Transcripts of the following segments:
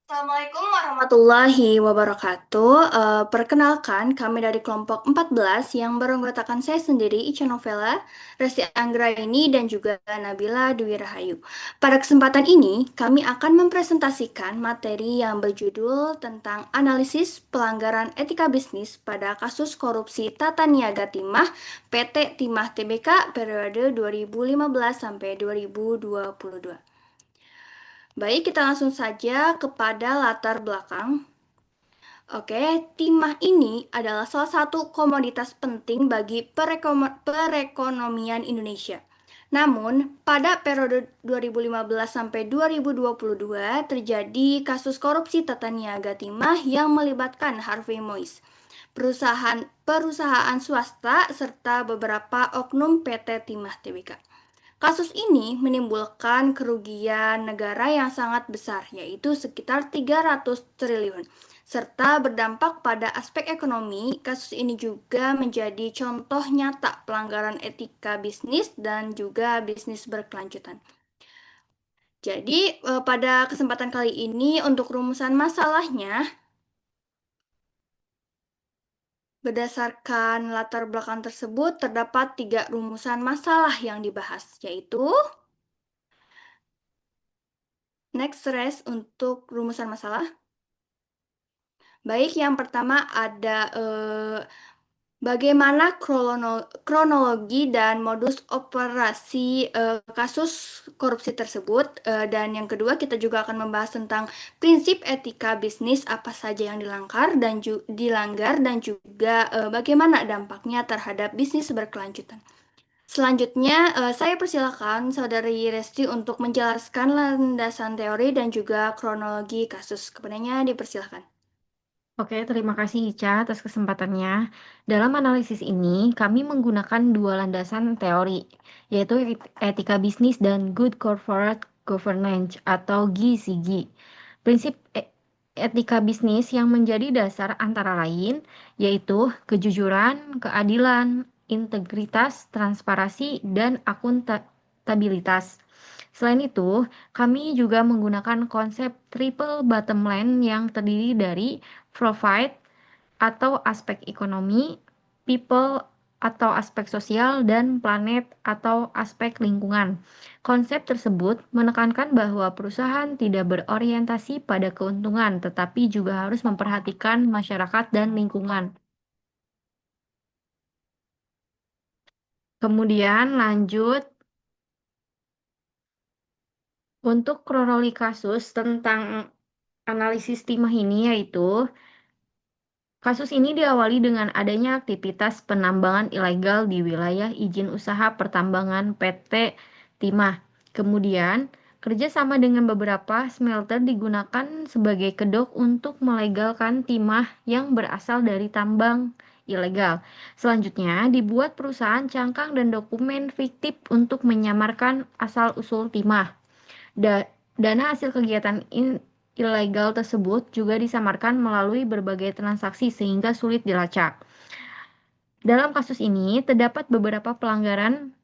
Assalamualaikum warahmatullahi wabarakatuh. Perkenalkan, kami dari kelompok 14 yang beranggotakan saya sendiri, Ica Novela, Resti Anggraini, dan juga Nabila Dwi Rahayu. Pada kesempatan ini, kami akan mempresentasikan materi yang berjudul tentang analisis pelanggaran etika bisnis pada kasus korupsi Tata Niaga Timah PT Timah Tbk periode 2015 sampai 2022. Baik, kita langsung saja kepada latar belakang. Oke, timah ini adalah salah satu komoditas penting bagi perekonomian Indonesia. Namun, pada periode 2015 sampai 2022 terjadi kasus korupsi tata niaga timah yang melibatkan Harvey Mois, perusahaan swasta serta beberapa oknum PT Timah Tbk. Kasus ini menimbulkan kerugian negara yang sangat besar, yaitu sekitar 300 triliun. Serta berdampak pada aspek ekonomi, kasus ini juga menjadi contoh nyata pelanggaran etika bisnis dan juga bisnis berkelanjutan. Jadi, pada kesempatan kali ini untuk rumusan masalahnya, berdasarkan latar belakang tersebut terdapat 3 rumusan masalah yang dibahas, yaitu next rest untuk rumusan masalah. Baik, yang pertama ada bagaimana kronologi dan modus operasi kasus korupsi tersebut. Dan yang kedua, kita juga akan membahas tentang prinsip etika bisnis apa saja yang dilanggar dan juga bagaimana dampaknya terhadap bisnis berkelanjutan. Selanjutnya, saya persilakan Saudari Resti untuk menjelaskan landasan teori dan juga kronologi kasus. Kepadanya dipersilakan. Oke, terima kasih Ica atas kesempatannya. Dalam analisis ini, kami menggunakan dua landasan teori, yaitu etika bisnis dan good corporate governance atau GCG. Prinsip etika bisnis yang menjadi dasar antara lain yaitu kejujuran, keadilan, integritas, transparansi, dan akuntabilitas. Selain itu, kami juga menggunakan konsep triple bottom line yang terdiri dari profit atau aspek ekonomi, people atau aspek sosial, dan planet atau aspek lingkungan. Konsep tersebut menekankan bahwa perusahaan tidak berorientasi pada keuntungan, tetapi juga harus memperhatikan masyarakat dan lingkungan. Kemudian lanjut untuk kronologi kasus tentang analisis timah ini yaitu kasus ini diawali dengan adanya aktivitas penambangan ilegal di wilayah izin usaha pertambangan PT Timah. Kemudian, kerjasama dengan beberapa smelter digunakan sebagai kedok untuk melegalkan timah yang berasal dari tambang ilegal. Selanjutnya, dibuat perusahaan cangkang dan dokumen fiktif untuk menyamarkan asal-usul timah. Dana hasil kegiatan ilegal tersebut juga disamarkan melalui berbagai transaksi sehingga sulit dilacak. Dalam kasus ini terdapat beberapa pelanggaran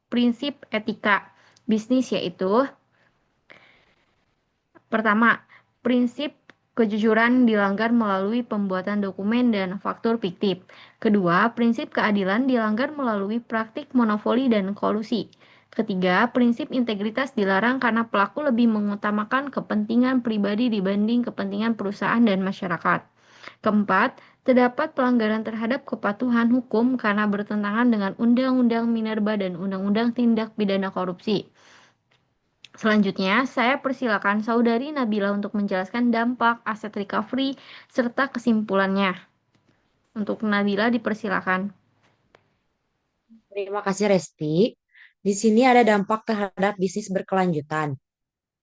prinsip etika bisnis yaitu pertama, prinsip kejujuran dilanggar melalui pembuatan dokumen dan faktur fiktif. Kedua, prinsip keadilan dilanggar melalui praktik monopoli dan kolusi. Ketiga, prinsip integritas dilarang karena pelaku lebih mengutamakan kepentingan pribadi dibanding kepentingan perusahaan dan masyarakat. Keempat, terdapat pelanggaran terhadap kepatuhan hukum karena bertentangan dengan Undang-Undang Minerba dan Undang-Undang Tindak Pidana Korupsi. Selanjutnya, saya persilakan Saudari Nabila untuk menjelaskan dampak aset recovery serta kesimpulannya. Untuk Nabila dipersilakan. Terima kasih Resti. Di sini ada dampak terhadap bisnis berkelanjutan.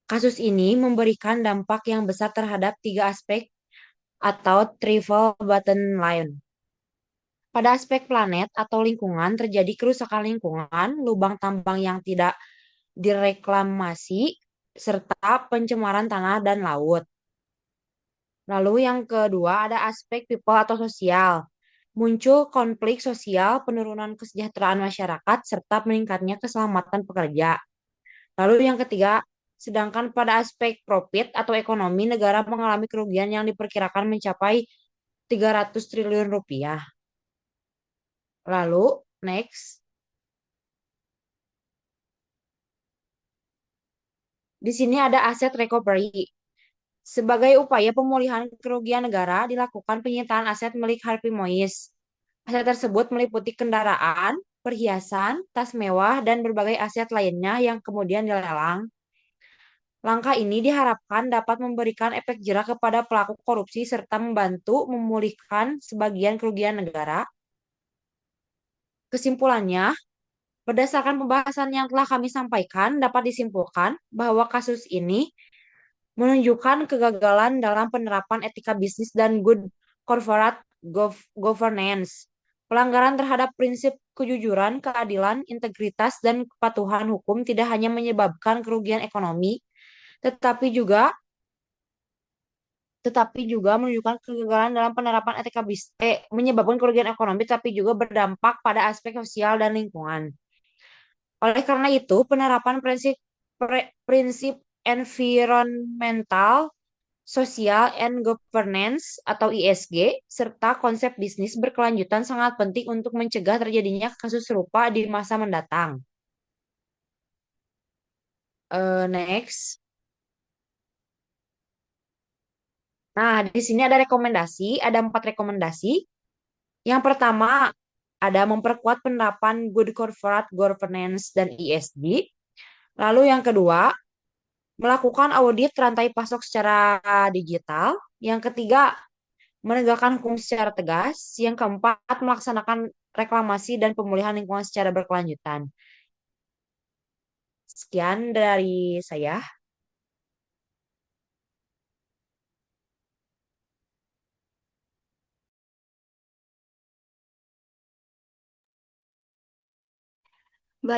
Kasus ini memberikan dampak yang besar terhadap tiga aspek atau triple bottom line. Pada aspek planet atau lingkungan terjadi kerusakan lingkungan, lubang tambang yang tidak direklamasi, serta pencemaran tanah dan laut. Lalu yang kedua ada aspek people atau sosial. Muncul konflik sosial, penurunan kesejahteraan masyarakat, serta meningkatnya keselamatan pekerja. Lalu yang ketiga, Sedangkan pada aspek profit atau ekonomi, negara mengalami kerugian yang diperkirakan mencapai 300 triliun rupiah. Lalu, next. Di sini ada aset recovery. Sebagai upaya pemulihan kerugian negara, dilakukan penyitaan aset milik Harvey Mois. Aset tersebut meliputi kendaraan, perhiasan, tas mewah, dan berbagai aset lainnya yang kemudian dilelang. Langkah ini diharapkan dapat memberikan efek jera kepada pelaku korupsi serta membantu memulihkan sebagian kerugian negara. Kesimpulannya, berdasarkan pembahasan yang telah kami sampaikan, dapat disimpulkan bahwa kasus ini menunjukkan kegagalan dalam penerapan etika bisnis dan good corporate governance. Pelanggaran terhadap prinsip kejujuran, keadilan, integritas, dan kepatuhan hukum tidak hanya menyebabkan kerugian ekonomi, tetapi juga menunjukkan kegagalan dalam penerapan etika bisnis, menyebabkan kerugian ekonomi, tapi juga berdampak pada aspek sosial dan lingkungan. Oleh karena itu, penerapan prinsip environmental, social and governance atau ISG serta konsep bisnis berkelanjutan sangat penting untuk mencegah terjadinya kasus serupa di masa mendatang. Next. Nah, di sini ada rekomendasi, ada 4 rekomendasi. Yang pertama, ada memperkuat penerapan good corporate governance dan ESG. Lalu yang kedua, melakukan audit rantai pasok secara digital. Yang ketiga, menegakkan hukum secara tegas. Yang keempat, melaksanakan reklamasi dan pemulihan lingkungan secara berkelanjutan. Sekian dari saya.